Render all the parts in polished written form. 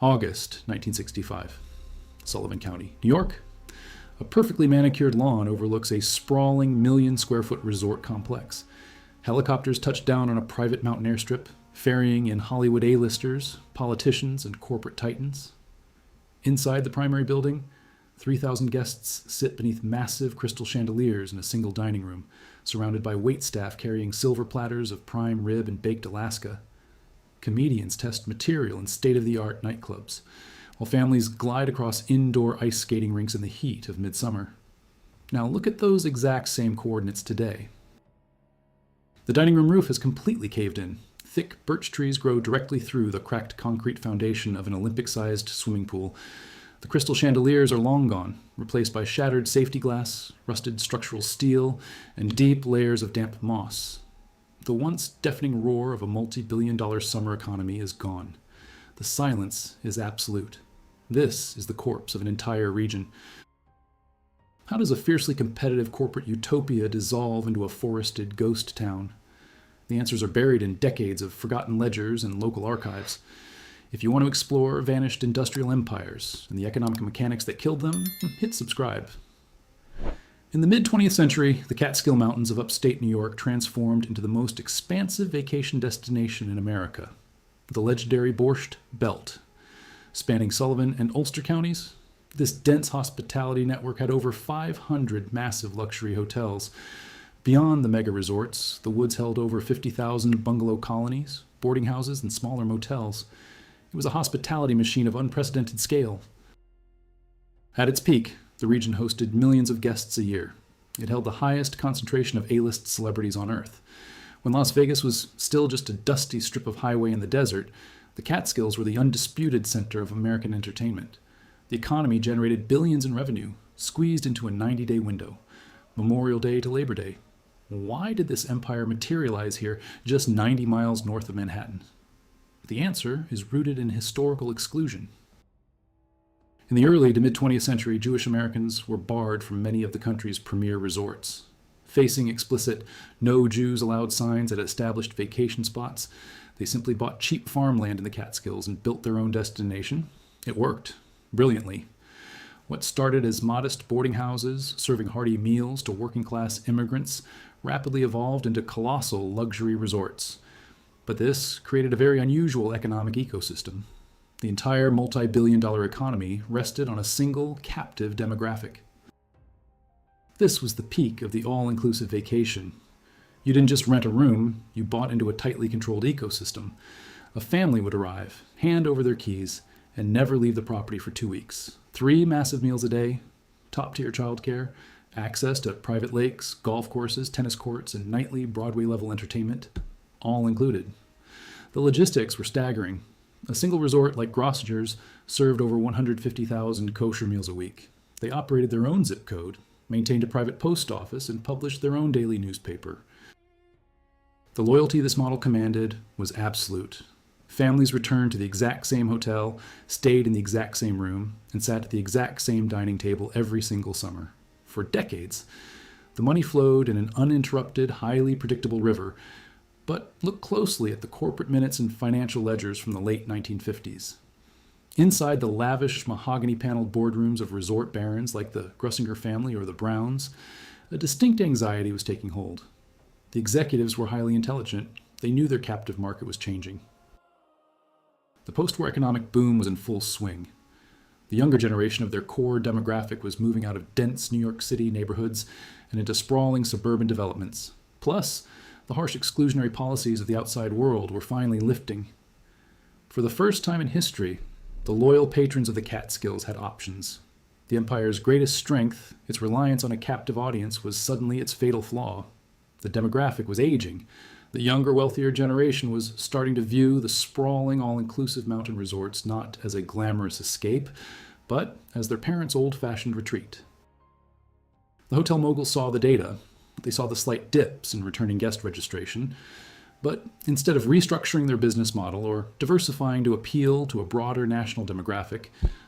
August 1965, Sullivan County, New York. A perfectly manicured lawn overlooks a sprawling million-square-foot resort complex. Helicopters touch down on a private mountain airstrip, ferrying in Hollywood A-listers, politicians, and corporate titans. Inside the primary building, 3,000 guests sit beneath massive crystal chandeliers in a single dining room, surrounded by waitstaff carrying silver platters of prime rib and baked Alaska. Comedians test material in state-of-the-art nightclubs, while families glide across indoor ice skating rinks in the heat of midsummer. Now look at those exact same coordinates today. The dining room roof has completely caved in. Thick birch trees grow directly through the cracked concrete foundation of an Olympic-sized swimming pool. The crystal chandeliers are long gone, replaced by shattered safety glass, rusted structural steel, and deep layers of damp moss. The once deafening roar of a multi-billion-dollar summer economy is gone. The silence is absolute. This is the corpse of an entire region. How does a fiercely competitive corporate utopia dissolve into a forested ghost town? The answers are buried in decades of forgotten ledgers and local archives. If you want to explore vanished industrial empires and the economic mechanics that killed them, hit subscribe. In the mid-20th century, the Catskill Mountains of upstate New York transformed into the most expansive vacation destination in America, the legendary Borscht Belt. Spanning Sullivan and Ulster counties, this dense hospitality network had over 500 massive luxury hotels. Beyond the mega resorts, the woods held over 50,000 bungalow colonies, boarding houses, and smaller motels. It was a hospitality machine of unprecedented scale. At its peak, the region hosted millions of guests a year. It held the highest concentration of A-list celebrities on Earth. When Las Vegas was still just a dusty strip of highway in the desert, the Catskills were the undisputed center of American entertainment. The economy generated billions in revenue, squeezed into a 90-day window, Memorial Day to Labor Day. Why did this empire materialize here, just 90 miles north of Manhattan? The answer is rooted in historical exclusion. In the early to mid-20th century, Jewish Americans were barred from many of the country's premier resorts. Facing explicit "No Jews Allowed" signs at established vacation spots, they simply bought cheap farmland in the Catskills and built their own destination. It worked, brilliantly. What started as modest boarding houses, serving hearty meals to working-class immigrants, rapidly evolved into colossal luxury resorts. But this created a very unusual economic ecosystem. The entire multi-billion-dollar economy rested on a single captive demographic. This was the peak of the all-inclusive vacation. You didn't just rent a room, you bought into a tightly controlled ecosystem. A family would arrive, hand over their keys, and never leave the property for 2 weeks. 3 massive meals a day, top-tier childcare, access to private lakes, golf courses, tennis courts, and nightly Broadway-level entertainment, all included. The logistics were staggering. A single resort like Grossinger's served over 150,000 kosher meals a week. They operated their own zip code, maintained a private post office, and published their own daily newspaper. The loyalty this model commanded was absolute. Families returned to the exact same hotel, stayed in the exact same room, and sat at the exact same dining table every single summer. For decades, the money flowed in an uninterrupted, highly predictable river. But look closely at the corporate minutes and financial ledgers from the late 1950s. Inside the lavish, mahogany-paneled boardrooms of resort barons like the Grussinger family or the Browns, a distinct anxiety was taking hold. The executives were highly intelligent. They knew their captive market was changing. The post-war economic boom was in full swing. The younger generation of their core demographic was moving out of dense New York City neighborhoods and into sprawling suburban developments. Plus, the harsh exclusionary policies of the outside world were finally lifting. For the first time in history, the loyal patrons of the Catskills had options. The empire's greatest strength, its reliance on a captive audience, was suddenly its fatal flaw. The demographic was aging. The younger, wealthier generation was starting to view the sprawling, all-inclusive mountain resorts not as a glamorous escape, but as their parents' old-fashioned retreat. The hotel moguls saw the data. They saw the slight dips in returning guest registration, but instead of restructuring their business model or diversifying to appeal to a broader national demographic,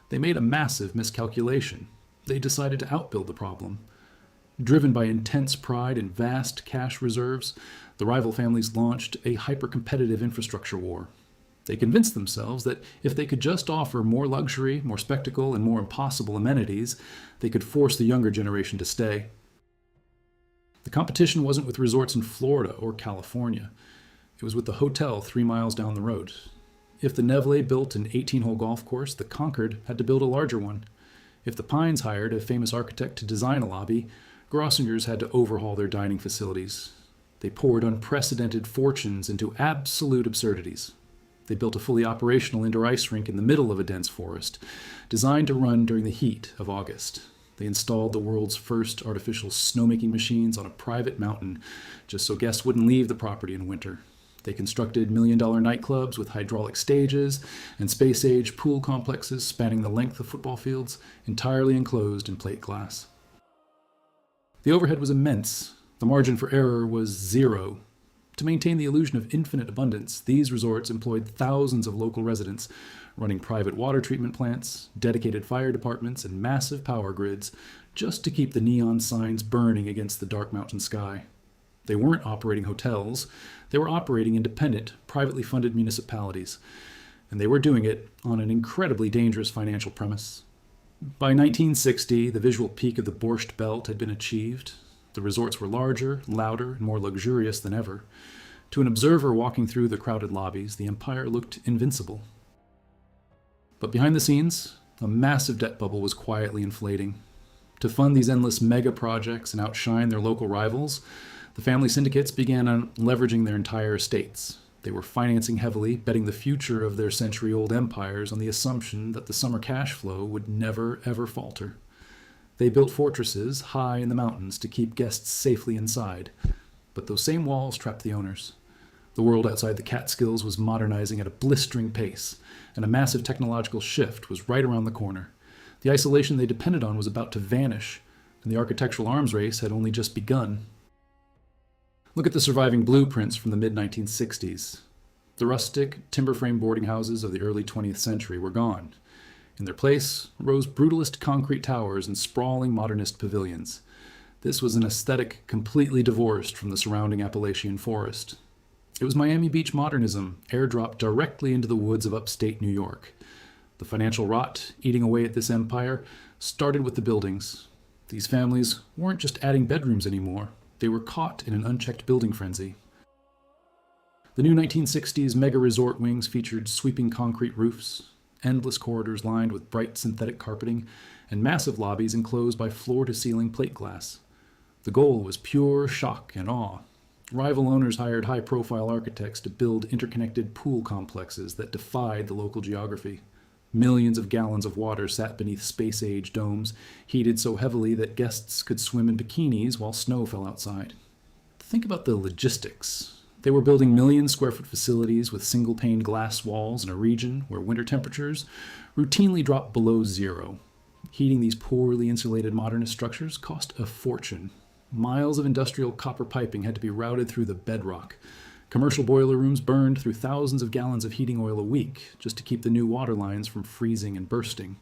they made a massive miscalculation. They decided to outbuild the problem. Driven by intense pride and vast cash reserves, the rival families launched a hypercompetitive infrastructure war. They convinced themselves that if they could just offer more luxury, more spectacle, and more impossible amenities, they could force the younger generation to stay. The competition wasn't with resorts in Florida or California. It was with the hotel 3 miles down the road. If the Nevele built an 18-hole golf course, the Concord had to build a larger one. If the Pines hired a famous architect to design a lobby, Grossinger's had to overhaul their dining facilities. They poured unprecedented fortunes into absolute absurdities. They built a fully operational indoor ice rink in the middle of a dense forest, designed to run during the heat of August. They installed the world's first artificial snowmaking machines on a private mountain, just so guests wouldn't leave the property in winter. They constructed million-dollar nightclubs with hydraulic stages and space-age pool complexes spanning the length of football fields, entirely enclosed in plate glass. The overhead was immense. The margin for error was zero. To maintain the illusion of infinite abundance, these resorts employed thousands of local residents, running private water treatment plants, dedicated fire departments, and massive power grids, just to keep the neon signs burning against the dark mountain sky. They weren't operating hotels. They were operating independent, privately funded municipalities, and they were doing it on an incredibly dangerous financial premise. By 1960, the visual peak of the Borscht Belt had been achieved. The resorts were larger, louder, and more luxurious than ever. To an observer walking through the crowded lobbies, the empire looked invincible. But behind the scenes, a massive debt bubble was quietly inflating. To fund these endless mega projects and outshine their local rivals, the family syndicates began on leveraging their entire estates. They were financing heavily, betting the future of their century-old empires on the assumption that the summer cash flow would never, ever falter. They built fortresses high in the mountains to keep guests safely inside, but those same walls trapped the owners. The world outside the Catskills was modernizing at a blistering pace, and a massive technological shift was right around the corner. The isolation they depended on was about to vanish, and the architectural arms race had only just begun. Look at the surviving blueprints from the mid-1960s. The rustic, timber-frame boarding houses of the early 20th century were gone. In their place rose brutalist concrete towers and sprawling modernist pavilions. This was an aesthetic completely divorced from the surrounding Appalachian forest. It was Miami Beach modernism, airdropped directly into the woods of upstate New York. The financial rot eating away at this empire started with the buildings. These families weren't just adding bedrooms anymore. They were caught in an unchecked building frenzy. The new 1960s mega resort wings featured sweeping concrete roofs, endless corridors lined with bright synthetic carpeting, and massive lobbies enclosed by floor-to-ceiling plate glass. The goal was pure shock and awe. Rival owners hired high-profile architects to build interconnected pool complexes that defied the local geography. Millions of gallons of water sat beneath space-age domes, heated so heavily that guests could swim in bikinis while snow fell outside. Think about the logistics. They were building million-square-foot facilities with single-pane glass walls in a region where winter temperatures routinely dropped below zero. Heating these poorly insulated modernist structures cost a fortune. Miles of industrial copper piping had to be routed through the bedrock. Commercial boiler rooms burned through thousands of gallons of heating oil a week just to keep the new water lines from freezing and bursting.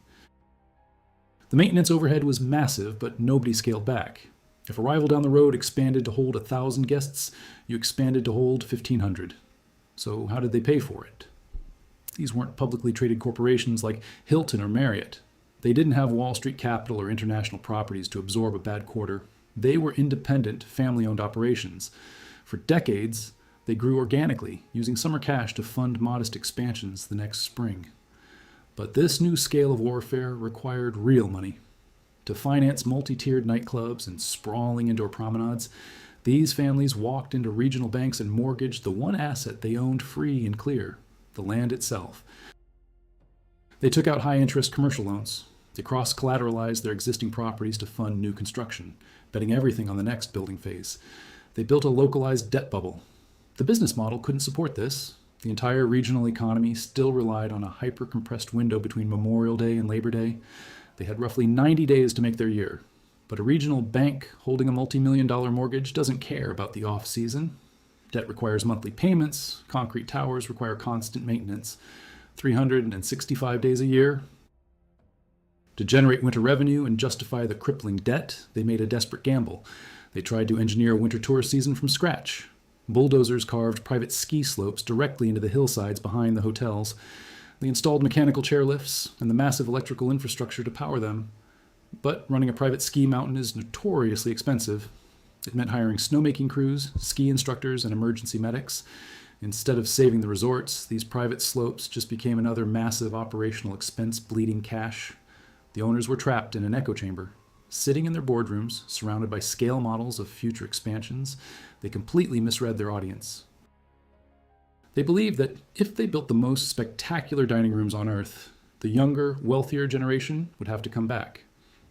The maintenance overhead was massive, but nobody scaled back. If a rival down the road expanded to hold 1,000 guests, you expanded to hold 1,500. So how did they pay for it? These weren't publicly traded corporations like Hilton or Marriott. They didn't have Wall Street capital or international properties to absorb a bad quarter. They were independent, family-owned operations. For decades, they grew organically, using summer cash to fund modest expansions the next spring. But this new scale of warfare required real money. To finance multi-tiered nightclubs and sprawling indoor promenades, these families walked into regional banks and mortgaged the one asset they owned free and clear, the land itself. They took out high-interest commercial loans. They cross-collateralized their existing properties to fund new construction, betting everything on the next building phase. They built a localized debt bubble. The business model couldn't support this. The entire regional economy still relied on a hyper-compressed window between Memorial Day and Labor Day. They had roughly 90 days to make their year. But a regional bank holding a multi-million-dollar mortgage doesn't care about the off-season. Debt requires monthly payments. Concrete towers require constant maintenance. 365 days a year. To generate winter revenue and justify the crippling debt, they made a desperate gamble. They tried to engineer a winter tourist season from scratch. Bulldozers carved private ski slopes directly into the hillsides behind the hotels. They installed mechanical chairlifts and the massive electrical infrastructure to power them. But running a private ski mountain is notoriously expensive. It meant hiring snowmaking crews, ski instructors, and emergency medics. Instead of saving the resorts, these private slopes just became another massive operational expense bleeding cash. The owners were trapped in an echo chamber. Sitting in their boardrooms, surrounded by scale models of future expansions, they completely misread their audience. They believed that if they built the most spectacular dining rooms on Earth, the younger, wealthier generation would have to come back.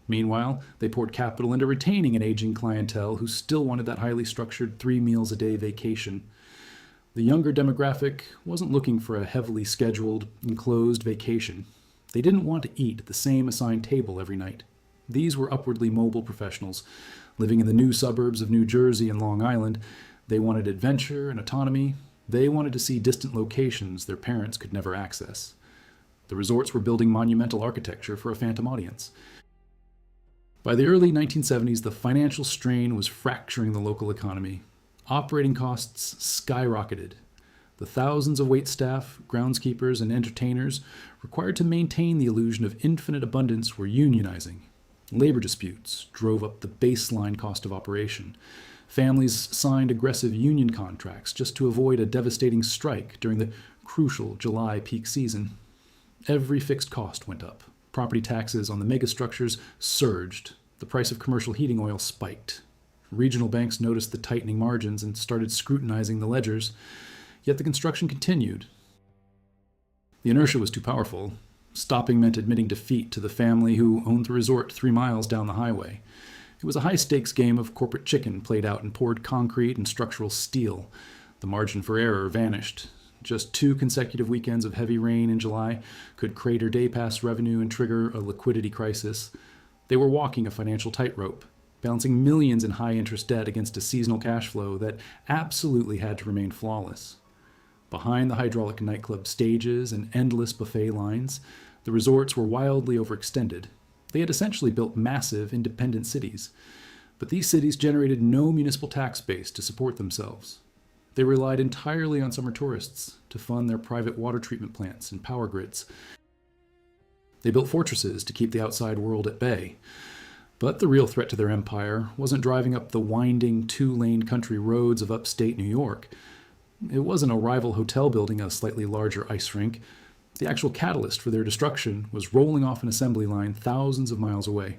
Meanwhile, they poured capital into retaining an aging clientele who still wanted that highly structured 3-meals-a-day vacation. The younger demographic wasn't looking for a heavily scheduled, enclosed vacation. They didn't want to eat at the same assigned table every night. These were upwardly mobile professionals, living in the new suburbs of New Jersey and Long Island. They wanted adventure and autonomy. They wanted to see distant locations their parents could never access. The resorts were building monumental architecture for a phantom audience. By the early 1970s, the financial strain was fracturing the local economy. Operating costs skyrocketed. The thousands of waitstaff, groundskeepers, and entertainers required to maintain the illusion of infinite abundance were unionizing. Labor disputes drove up the baseline cost of operation. Families signed aggressive union contracts just to avoid a devastating strike during the crucial July peak season. Every fixed cost went up. Property taxes on the megastructures surged. The price of commercial heating oil spiked. Regional banks noticed the tightening margins and started scrutinizing the ledgers. Yet the construction continued. The inertia was too powerful. Stopping meant admitting defeat to the family who owned the resort 3 miles down the highway. It was a high-stakes game of corporate chicken played out in poured concrete and structural steel. The margin for error vanished. Just 2 consecutive weekends of heavy rain in July could crater day pass revenue and trigger a liquidity crisis. They were walking a financial tightrope, balancing millions in high-interest debt against a seasonal cash flow that absolutely had to remain flawless. Behind the hydraulic nightclub stages and endless buffet lines, the resorts were wildly overextended. They had essentially built massive, independent cities. But these cities generated no municipal tax base to support themselves. They relied entirely on summer tourists to fund their private water treatment plants and power grids. They built fortresses to keep the outside world at bay. But the real threat to their empire wasn't driving up the winding 2-lane country roads of upstate New York. It wasn't a rival hotel building a slightly larger ice rink. The actual catalyst for their destruction was rolling off an assembly line thousands of miles away.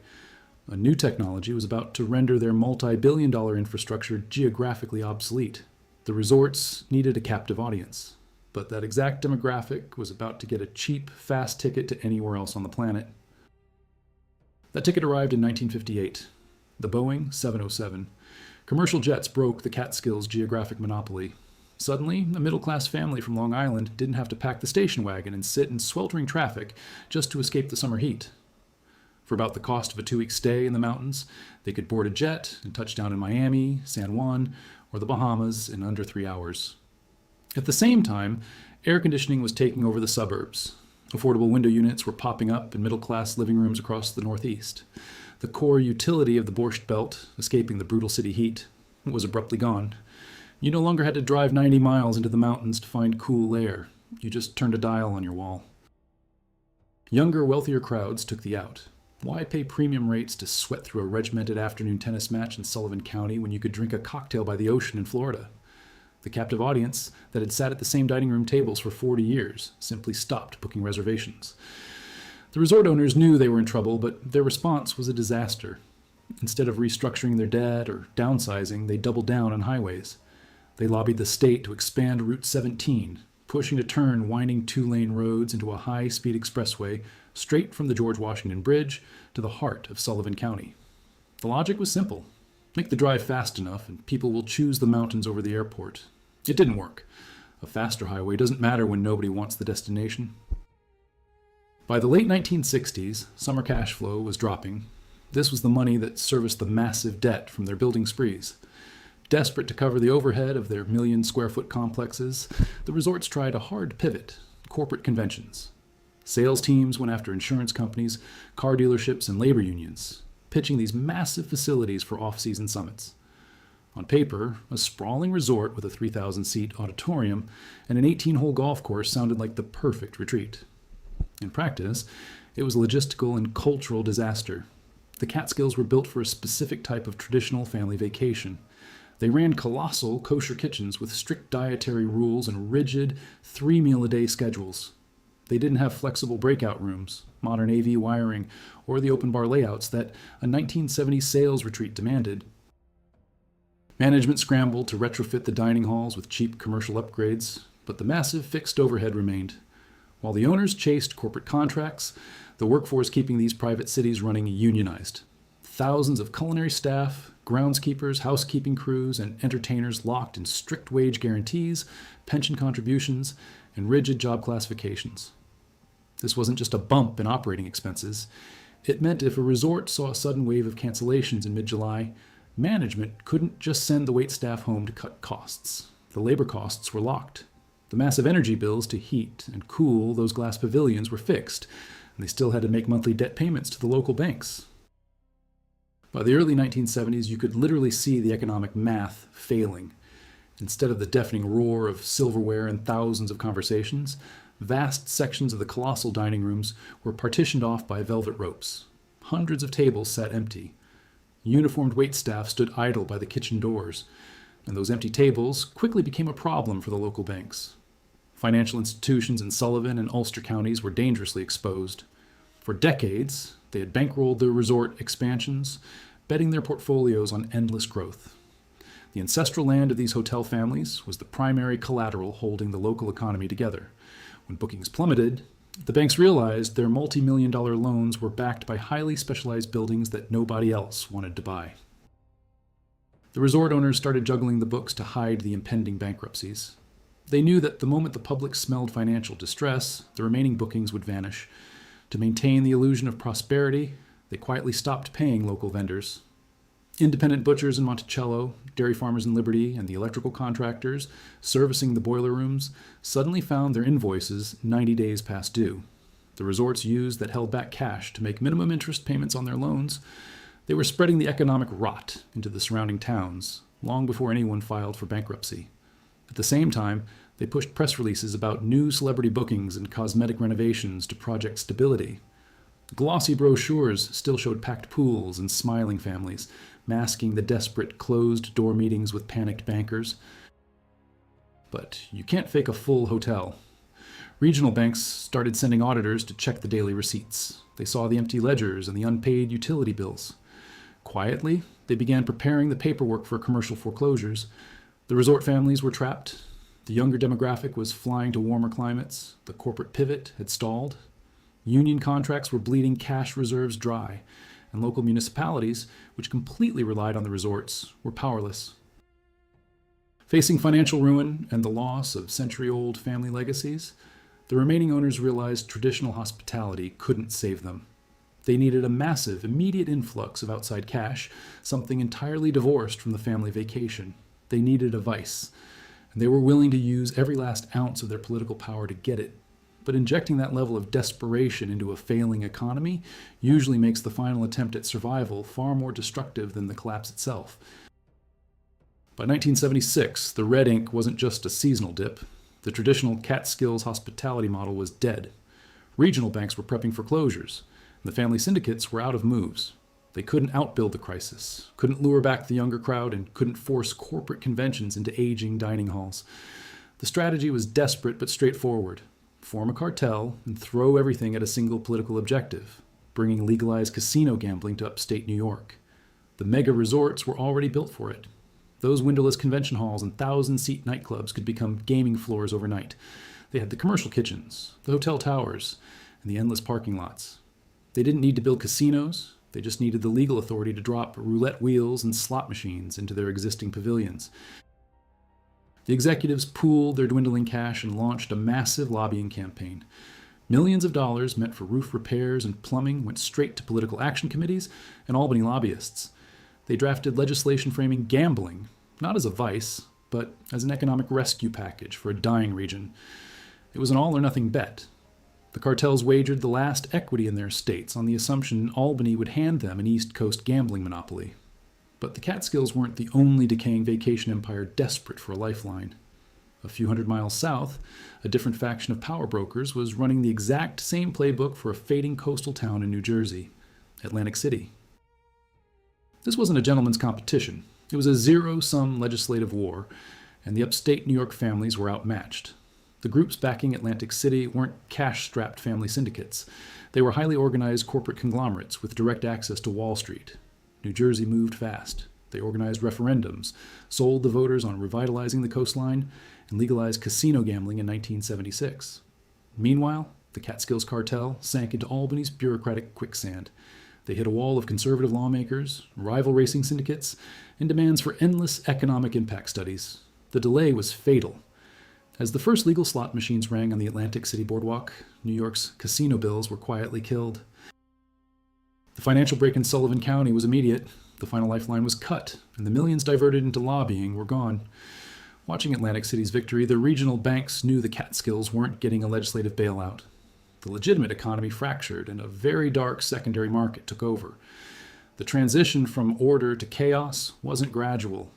A new technology was about to render their multi-billion-dollar infrastructure geographically obsolete. The resorts needed a captive audience, but that exact demographic was about to get a cheap, fast ticket to anywhere else on the planet. That ticket arrived in 1958, the Boeing 707. Commercial jets broke the Catskills' geographic monopoly. Suddenly, a middle-class family from Long Island didn't have to pack the station wagon and sit in sweltering traffic just to escape the summer heat. For about the cost of a 2-week stay in the mountains, they could board a jet and touch down in Miami, San Juan, or the Bahamas in under 3 hours. At the same time, air conditioning was taking over the suburbs. Affordable window units were popping up in middle-class living rooms across the Northeast. The core utility of the Borscht Belt, escaping the brutal city heat, was abruptly gone. You no longer had to drive 90 miles into the mountains to find cool air. You just turned a dial on your wall. Younger, wealthier crowds took the out. Why pay premium rates to sweat through a regimented afternoon tennis match in Sullivan County when you could drink a cocktail by the ocean in Florida? The captive audience that had sat at the same dining room tables for 40 years simply stopped booking reservations. The resort owners knew they were in trouble, but their response was a disaster. Instead of restructuring their debt or downsizing, they doubled down on highways. They lobbied the state to expand Route 17, pushing to turn winding 2-lane roads into a high-speed expressway straight from the George Washington Bridge to the heart of Sullivan County. The logic was simple. Make the drive fast enough and people will choose the mountains over the airport. It didn't work. A faster highway doesn't matter when nobody wants the destination. By the late 1960s, summer cash flow was dropping. This was the money that serviced the massive debt from their building sprees. Desperate to cover the overhead of their million-square-foot complexes, the resorts tried a hard pivot: corporate conventions. Sales teams went after insurance companies, car dealerships, and labor unions, pitching these massive facilities for off-season summits. On paper, a sprawling resort with a 3,000-seat auditorium and an 18-hole golf course sounded like the perfect retreat. In practice, it was a logistical and cultural disaster. The Catskills were built for a specific type of traditional family vacation. They ran colossal kosher kitchens with strict dietary rules and rigid 3-meal-a-day schedules. They didn't have flexible breakout rooms, modern AV wiring, or the open bar layouts that a 1970s sales retreat demanded. Management scrambled to retrofit the dining halls with cheap commercial upgrades, but the massive fixed overhead remained. While the owners chased corporate contracts, the workforce keeping these private cities running unionized. Thousands of culinary staff, groundskeepers, housekeeping crews, and entertainers locked in strict wage guarantees, pension contributions, and rigid job classifications. This wasn't just a bump in operating expenses. It meant if a resort saw a sudden wave of cancellations in mid-July, management couldn't just send the waitstaff home to cut costs. The labor costs were locked. The massive energy bills to heat and cool those glass pavilions were fixed, and they still had to make monthly debt payments to the local banks. By the early 1970s, you could literally see the economic math failing. Instead of the deafening roar of silverware and thousands of conversations, vast sections of the colossal dining rooms were partitioned off by velvet ropes. Hundreds of tables sat empty. Uniformed waitstaff stood idle by the kitchen doors, and those empty tables quickly became a problem for the local banks. Financial institutions in Sullivan and Ulster counties were dangerously exposed. For decades, they had bankrolled their resort expansions, betting their portfolios on endless growth. The ancestral land of these hotel families was the primary collateral holding the local economy together. When bookings plummeted, the banks realized their multi-million-dollar loans were backed by highly specialized buildings that nobody else wanted to buy. The resort owners started juggling the books to hide the impending bankruptcies. They knew that the moment the public smelled financial distress, the remaining bookings would vanish. To maintain the illusion of prosperity, they quietly stopped paying local vendors. Independent butchers in Monticello, dairy farmers in Liberty, and the electrical contractors servicing the boiler rooms suddenly found their invoices 90 days past due. The resorts used that held back cash to make minimum interest payments on their loans. They were spreading the economic rot into the surrounding towns long before anyone filed for bankruptcy. At the same time, they pushed press releases about new celebrity bookings and cosmetic renovations to project stability. Glossy brochures still showed packed pools and smiling families, masking the desperate closed-door meetings with panicked bankers. But you can't fake a full hotel. Regional banks started sending auditors to check the daily receipts. They saw the empty ledgers and the unpaid utility bills. Quietly, they began preparing the paperwork for commercial foreclosures. The resort families were trapped. The younger demographic was flying to warmer climates. The corporate pivot had stalled. Union contracts were bleeding cash reserves dry, and local municipalities, which completely relied on the resorts, were powerless. Facing financial ruin and the loss of century-old family legacies, the remaining owners realized traditional hospitality couldn't save them. They needed a massive, immediate influx of outside cash, something entirely divorced from the family vacation. They needed a vice, and they were willing to use every last ounce of their political power to get it. But injecting that level of desperation into a failing economy usually makes the final attempt at survival far more destructive than the collapse itself. By 1976, the red ink wasn't just a seasonal dip. The traditional Catskills hospitality model was dead. Regional banks were prepping for closures, and the family syndicates were out of moves. They couldn't outbuild the crisis, couldn't lure back the younger crowd, and couldn't force corporate conventions into aging dining halls. The strategy was desperate but straightforward. Form a cartel and throw everything at a single political objective, bringing legalized casino gambling to upstate New York. The mega resorts were already built for it. Those windowless convention halls and 1,000-seat nightclubs could become gaming floors overnight. They had the commercial kitchens, the hotel towers, and the endless parking lots. They didn't need to build casinos. They just needed the legal authority to drop roulette wheels and slot machines into their existing pavilions. The executives pooled their dwindling cash and launched a massive lobbying campaign. Millions of dollars meant for roof repairs and plumbing went straight to political action committees and Albany lobbyists. They drafted legislation framing gambling, not as a vice, but as an economic rescue package for a dying region. It was an all-or-nothing bet. The cartels wagered the last equity in their states on the assumption Albany would hand them an East Coast gambling monopoly. But the Catskills weren't the only decaying vacation empire desperate for a lifeline. A few hundred miles south, a different faction of power brokers was running the exact same playbook for a fading coastal town in New Jersey, Atlantic City. This wasn't a gentleman's competition. It was a zero-sum legislative war, and the upstate New York families were outmatched. The groups backing Atlantic City weren't cash-strapped family syndicates. They were highly organized corporate conglomerates with direct access to Wall Street. New Jersey moved fast. They organized referendums, sold the voters on revitalizing the coastline, and legalized casino gambling in 1976. Meanwhile, the Catskills cartel sank into Albany's bureaucratic quicksand. They hit a wall of conservative lawmakers, rival racing syndicates, and demands for endless economic impact studies. The delay was fatal. As the first legal slot machines rang on the Atlantic City boardwalk, New York's casino bills were quietly killed. The financial break in Sullivan County was immediate. The final lifeline was cut, and the millions diverted into lobbying were gone. Watching Atlantic City's victory, the regional banks knew the Catskills weren't getting a legislative bailout. The legitimate economy fractured, and a very dark secondary market took over. The transition from order to chaos wasn't gradual.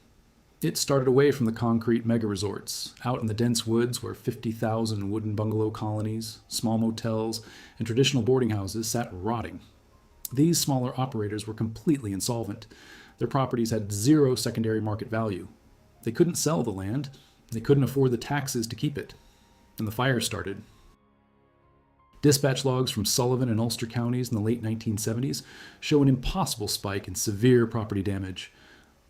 It started away from the concrete mega-resorts, out in the dense woods where 50,000 wooden bungalow colonies, small motels, and traditional boarding houses sat rotting. These smaller operators were completely insolvent. Their properties had zero secondary market value. They couldn't sell the land. They couldn't afford the taxes to keep it. And the fire started. Dispatch logs from Sullivan and Ulster counties in the late 1970s show an impossible spike in severe property damage.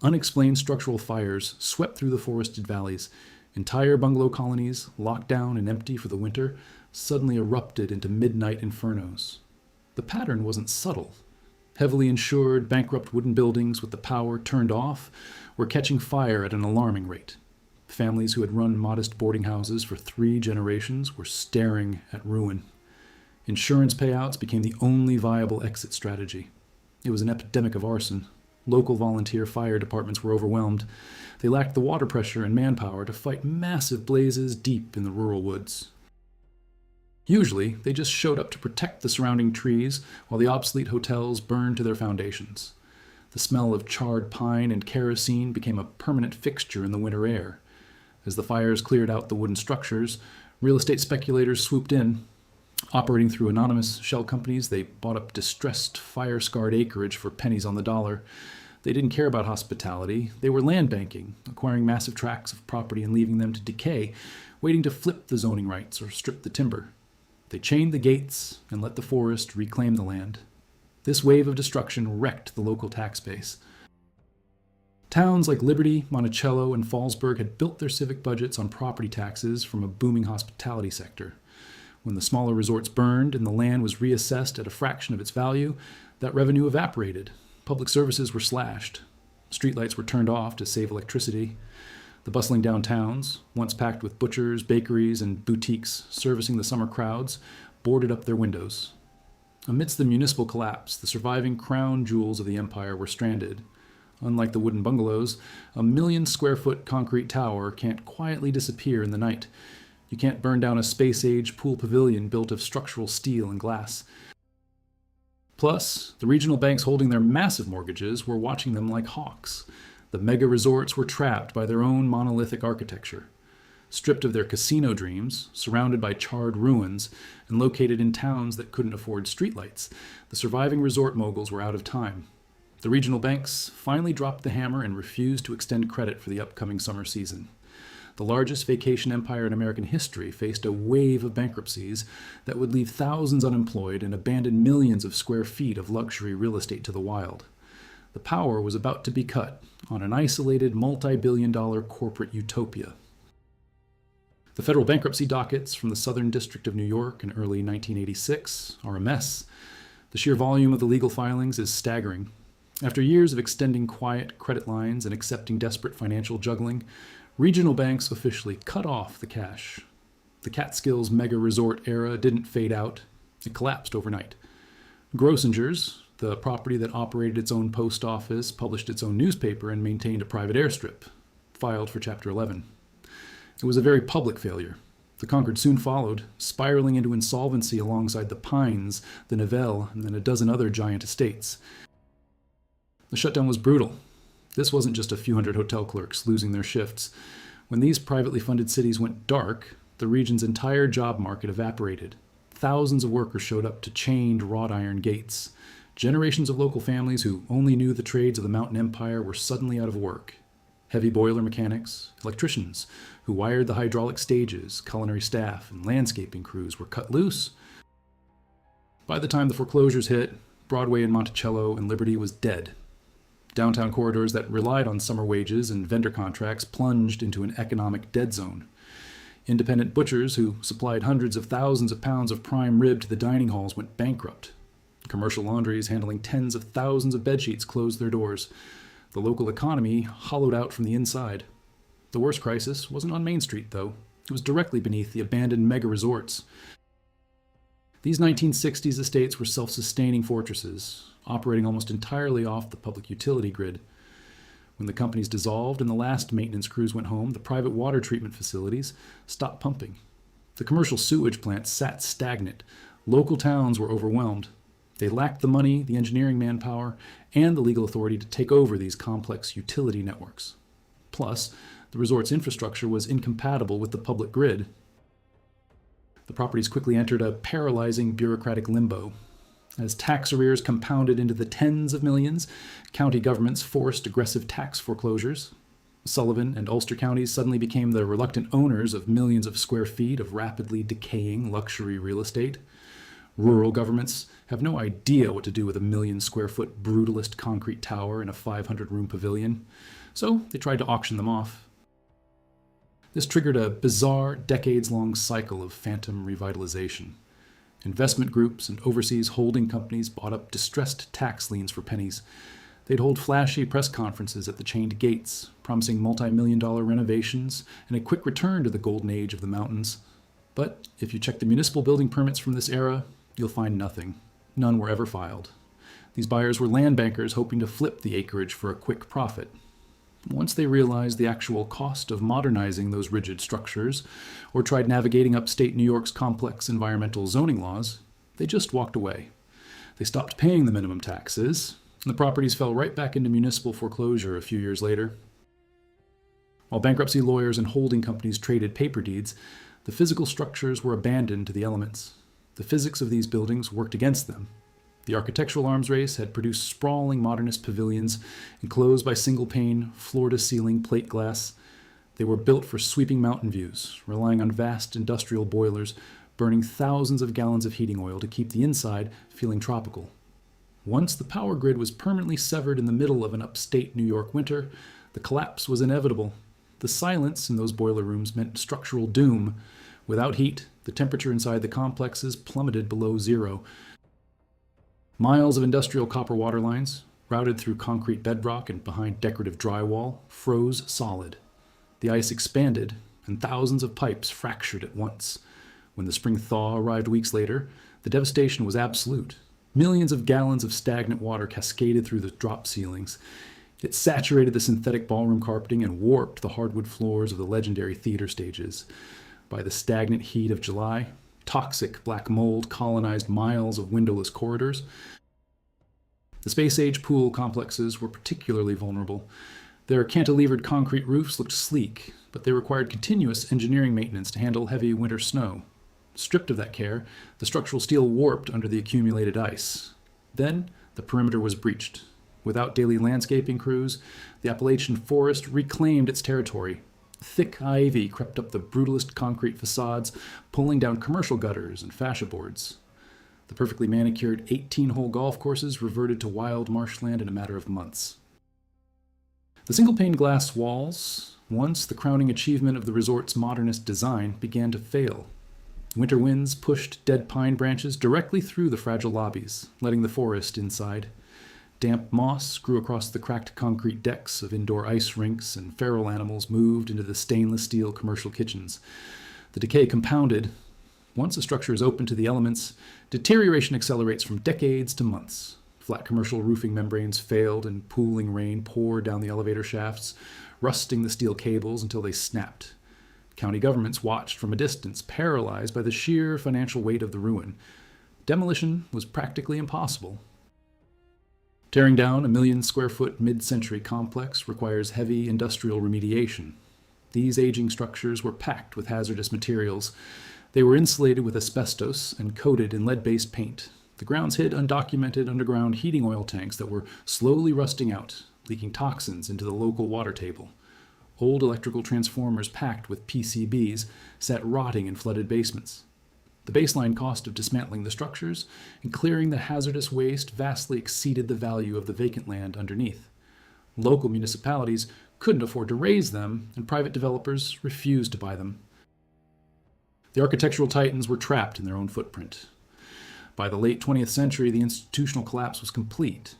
Unexplained structural fires swept through the forested valleys. Entire bungalow colonies, locked down and empty for the winter, suddenly erupted into midnight infernos. The pattern wasn't subtle. Heavily insured, bankrupt wooden buildings with the power turned off were catching fire at an alarming rate. Families who had run modest boarding houses for 3 generations were staring at ruin. Insurance payouts became the only viable exit strategy. It was an epidemic of arson. Local volunteer fire departments were overwhelmed. They lacked the water pressure and manpower to fight massive blazes deep in the rural woods. Usually, they just showed up to protect the surrounding trees while the obsolete hotels burned to their foundations. The smell of charred pine and kerosene became a permanent fixture in the winter air. As the fires cleared out the wooden structures, real estate speculators swooped in. Operating through anonymous shell companies, they bought up distressed, fire-scarred acreage for pennies on the dollar. They didn't care about hospitality. They were land banking, acquiring massive tracts of property and leaving them to decay, waiting to flip the zoning rights or strip the timber. They chained the gates and let the forest reclaim the land. This wave of destruction wrecked the local tax base. Towns like Liberty, Monticello, and Fallsburg had built their civic budgets on property taxes from a booming hospitality sector. When the smaller resorts burned and the land was reassessed at a fraction of its value, that revenue evaporated. Public services were slashed. Streetlights were turned off to save electricity. The bustling downtowns, once packed with butchers, bakeries, and boutiques servicing the summer crowds, boarded up their windows. Amidst the municipal collapse, the surviving crown jewels of the empire were stranded. Unlike the wooden bungalows, a 1,000,000-square-foot concrete tower can't quietly disappear in the night. You can't burn down a space-age pool pavilion built of structural steel and glass. Plus, the regional banks holding their massive mortgages were watching them like hawks. The mega-resorts were trapped by their own monolithic architecture. Stripped of their casino dreams, surrounded by charred ruins, and located in towns that couldn't afford streetlights, the surviving resort moguls were out of time. The regional banks finally dropped the hammer and refused to extend credit for the upcoming summer season. The largest vacation empire in American history faced a wave of bankruptcies that would leave thousands unemployed and abandon millions of square feet of luxury real estate to the wild. The power was about to be cut on an isolated multi-billion-dollar corporate utopia. The federal bankruptcy dockets from the Southern District of New York in early 1986 are a mess. The sheer volume of the legal filings is staggering. After years of extending quiet credit lines and accepting desperate financial juggling, regional banks officially cut off the cash. The Catskills mega-resort era didn't fade out. It collapsed overnight. Grossinger's, the property that operated its own post office, published its own newspaper, and maintained a private airstrip, filed for Chapter 11. It was a very public failure. The Concord soon followed, spiraling into insolvency alongside the Pines, the Nivelle, and then a dozen other giant estates. The shutdown was brutal. This wasn't just a few hundred hotel clerks losing their shifts. When these privately funded cities went dark, the region's entire job market evaporated. Thousands of workers showed up to chained wrought iron gates. Generations of local families who only knew the trades of the mountain empire were suddenly out of work. Heavy boiler mechanics, electricians who wired the hydraulic stages, culinary staff, and landscaping crews were cut loose. By the time the foreclosures hit, Broadway in Monticello and Liberty was dead. Downtown corridors that relied on summer wages and vendor contracts plunged into an economic dead zone. Independent butchers who supplied hundreds of thousands of pounds of prime rib to the dining halls went bankrupt. Commercial laundries handling tens of thousands of bedsheets closed their doors. The local economy hollowed out from the inside. The worst crisis wasn't on Main Street, though. It was directly beneath the abandoned mega resorts. These 1960s estates were self-sustaining fortresses, operating almost entirely off the public utility grid. When the companies dissolved and the last maintenance crews went home, the private water treatment facilities stopped pumping. The commercial sewage plants sat stagnant. Local towns were overwhelmed. They lacked the money, the engineering manpower, and the legal authority to take over these complex utility networks. Plus, the resort's infrastructure was incompatible with the public grid. The properties quickly entered a paralyzing bureaucratic limbo. As tax arrears compounded into the tens of millions, county governments forced aggressive tax foreclosures. Sullivan and Ulster counties suddenly became the reluctant owners of millions of square feet of rapidly decaying luxury real estate. Rural governments have no idea what to do with a 1,000,000-square-foot brutalist concrete tower and a 500-room pavilion, so they tried to auction them off. This triggered a bizarre, decades-long cycle of phantom revitalization. Investment groups and overseas holding companies bought up distressed tax liens for pennies. They'd hold flashy press conferences at the chained gates, promising multi-million-dollar renovations and a quick return to the golden age of the mountains. But if you check the municipal building permits from this era, you'll find nothing. None were ever filed. These buyers were land bankers hoping to flip the acreage for a quick profit. Once they realized the actual cost of modernizing those rigid structures, or tried navigating upstate New York's complex environmental zoning laws, they just walked away. They stopped paying the minimum taxes, and the properties fell right back into municipal foreclosure a few years later. While bankruptcy lawyers and holding companies traded paper deeds, the physical structures were abandoned to the elements. The physics of these buildings worked against them. The architectural arms race had produced sprawling modernist pavilions enclosed by single-pane, floor-to-ceiling plate glass. They were built for sweeping mountain views, relying on vast industrial boilers, burning thousands of gallons of heating oil to keep the inside feeling tropical. Once the power grid was permanently severed in the middle of an upstate New York winter, the collapse was inevitable. The silence in those boiler rooms meant structural doom. Without heat, the temperature inside the complexes plummeted below zero. Miles of industrial copper water lines, routed through concrete bedrock and behind decorative drywall, froze solid. The ice expanded, and thousands of pipes fractured at once. When the spring thaw arrived weeks later, the devastation was absolute. Millions of gallons of stagnant water cascaded through the drop ceilings. It saturated the synthetic ballroom carpeting and warped the hardwood floors of the legendary theater stages. By the stagnant heat of July, toxic black mold colonized miles of windowless corridors. The space-age pool complexes were particularly vulnerable. Their cantilevered concrete roofs looked sleek, but they required continuous engineering maintenance to handle heavy winter snow. Stripped of that care, the structural steel warped under the accumulated ice. Then, the perimeter was breached. Without daily landscaping crews, the Appalachian forest reclaimed its territory. Thick ivy crept up the brutalist concrete facades, pulling down commercial gutters and fascia boards. The perfectly manicured 18-hole golf courses reverted to wild marshland in a matter of months. The single-pane glass walls, once the crowning achievement of the resort's modernist design, began to fail. Winter winds pushed dead pine branches directly through the fragile lobbies, letting the forest inside. Damp moss grew across the cracked concrete decks of indoor ice rinks, and feral animals moved into the stainless steel commercial kitchens. The decay compounded. Once a structure is open to the elements, deterioration accelerates from decades to months. Flat commercial roofing membranes failed, and pooling rain poured down the elevator shafts, rusting the steel cables until they snapped. County governments watched from a distance, paralyzed by the sheer financial weight of the ruin. Demolition was practically impossible. Tearing down a 1,000,000-square-foot mid-century complex requires heavy industrial remediation. These aging structures were packed with hazardous materials. They were insulated with asbestos and coated in lead-based paint. The grounds hid undocumented underground heating oil tanks that were slowly rusting out, leaking toxins into the local water table. Old electrical transformers packed with PCBs sat rotting in flooded basements. The baseline cost of dismantling the structures and clearing the hazardous waste vastly exceeded the value of the vacant land underneath. Local municipalities couldn't afford to raise them, and private developers refused to buy them. The architectural titans were trapped in their own footprint. By the late 20th century, the institutional collapse was complete.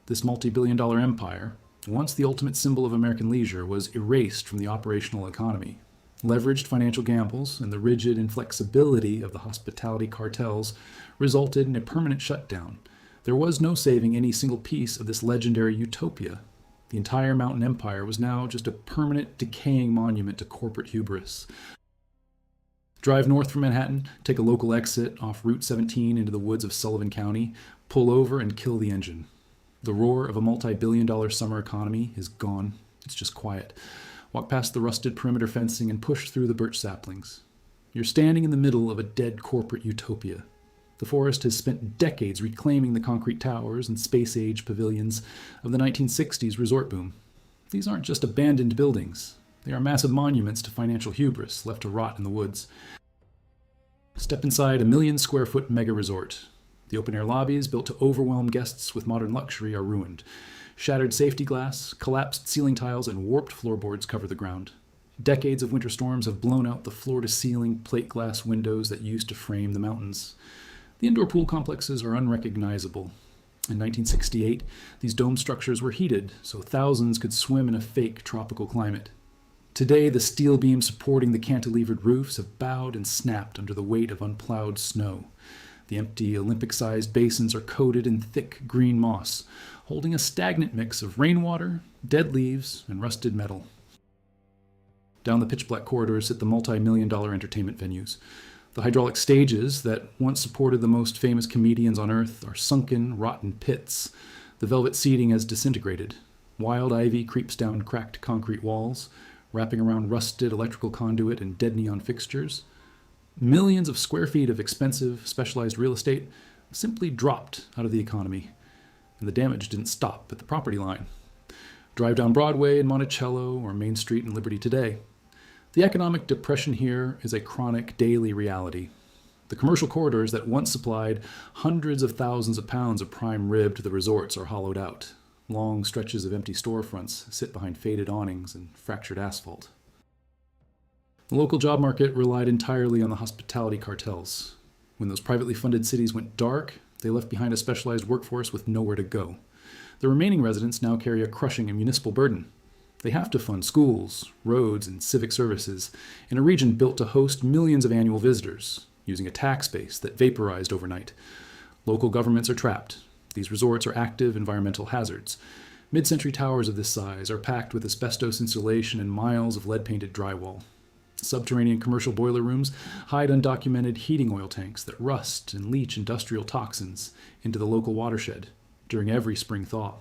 This multi-billion-dollar empire, once the ultimate symbol of American leisure, was erased from the operational economy. Leveraged financial gambles and the rigid inflexibility of the hospitality cartels resulted in a permanent shutdown. There was no saving any single piece of this legendary utopia. The entire mountain empire was now just a permanent, decaying monument to corporate hubris. Drive north from Manhattan, take a local exit off Route 17 into the woods of Sullivan County, pull over and kill the engine. The roar of a multi-billion-dollar summer economy is gone. It's just quiet. Walk past the rusted perimeter fencing and push through the birch saplings. You're standing in the middle of a dead corporate utopia. The forest has spent decades reclaiming the concrete towers and space-age pavilions of the 1960s resort boom. These aren't just abandoned buildings. They are massive monuments to financial hubris left to rot in the woods. Step inside a 1,000,000-square-foot mega resort. The open-air lobbies, built to overwhelm guests with modern luxury, are ruined. Shattered safety glass, collapsed ceiling tiles, and warped floorboards cover the ground. Decades of winter storms have blown out the floor-to-ceiling plate glass windows that used to frame the mountains. The indoor pool complexes are unrecognizable. In 1968, these dome structures were heated so thousands could swim in a fake tropical climate. Today, the steel beams supporting the cantilevered roofs have bowed and snapped under the weight of unplowed snow. The empty Olympic-sized basins are coated in thick green moss, holding a stagnant mix of rainwater, dead leaves, and rusted metal. Down the pitch-black corridors sit the multi-million-dollar entertainment venues. The hydraulic stages that once supported the most famous comedians on Earth are sunken, rotten pits. The velvet seating has disintegrated. Wild ivy creeps down cracked concrete walls, wrapping around rusted electrical conduit and dead neon fixtures. Millions of square feet of expensive, specialized real estate simply dropped out of the economy, and the damage didn't stop at the property line. Drive down Broadway in Monticello or Main Street in Liberty today. The economic depression here is a chronic daily reality. The commercial corridors that once supplied hundreds of thousands of pounds of prime rib to the resorts are hollowed out. Long stretches of empty storefronts sit behind faded awnings and fractured asphalt. The local job market relied entirely on the hospitality cartels. When those privately funded cities went dark, they left behind a specialized workforce with nowhere to go. The remaining residents now carry a crushing and municipal burden. They have to fund schools, roads, and civic services in a region built to host millions of annual visitors, using a tax base that vaporized overnight. Local governments are trapped. These resorts are active environmental hazards. Mid-century towers of this size are packed with asbestos insulation and miles of lead-painted drywall. Subterranean commercial boiler rooms hide undocumented heating oil tanks that rust and leach industrial toxins into the local watershed during every spring thaw.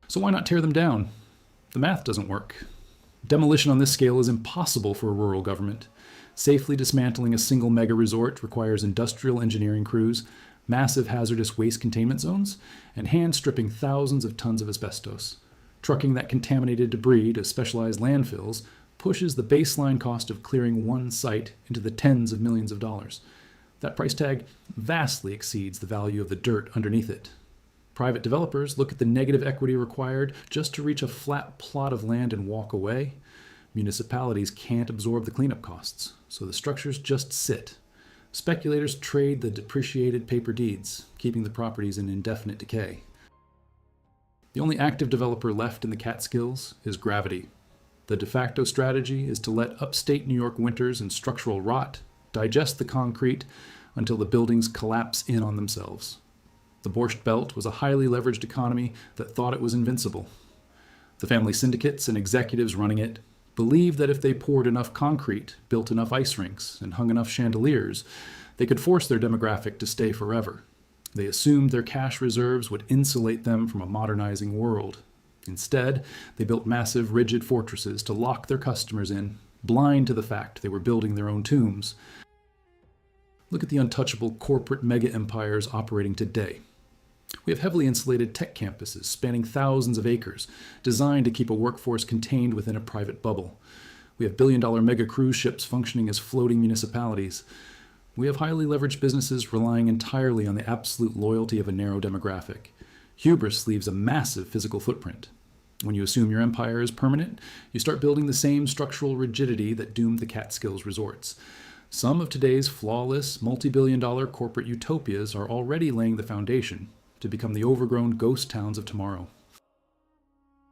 So why not tear them down? The math doesn't work. Demolition on this scale is impossible for a rural government. Safely dismantling a single mega resort requires industrial engineering crews, massive hazardous waste containment zones, and hand-stripping thousands of tons of asbestos. Trucking that contaminated debris to specialized landfills pushes the baseline cost of clearing one site into the tens of millions of dollars. That price tag vastly exceeds the value of the dirt underneath it. Private developers look at the negative equity required just to reach a flat plot of land and walk away. Municipalities can't absorb the cleanup costs, so the structures just sit. Speculators trade the depreciated paper deeds, keeping the properties in indefinite decay. The only active developer left in the Catskills is gravity. The de facto strategy is to let upstate New York winters and structural rot digest the concrete until the buildings collapse in on themselves. The Borscht Belt was a highly leveraged economy that thought it was invincible. The family syndicates and executives running it believed that if they poured enough concrete, built enough ice rinks, and hung enough chandeliers, they could force their demographic to stay forever. They assumed their cash reserves would insulate them from a modernizing world. Instead, they built massive, rigid fortresses to lock their customers in, blind to the fact they were building their own tombs. Look at the untouchable corporate mega-empires operating today. We have heavily insulated tech campuses spanning thousands of acres, designed to keep a workforce contained within a private bubble. We have billion-dollar mega cruise ships functioning as floating municipalities. We have highly leveraged businesses relying entirely on the absolute loyalty of a narrow demographic. Hubris leaves a massive physical footprint. When you assume your empire is permanent, you start building the same structural rigidity that doomed the Catskills resorts. Some of today's flawless, multi-billion-dollar corporate utopias are already laying the foundation to become the overgrown ghost towns of tomorrow.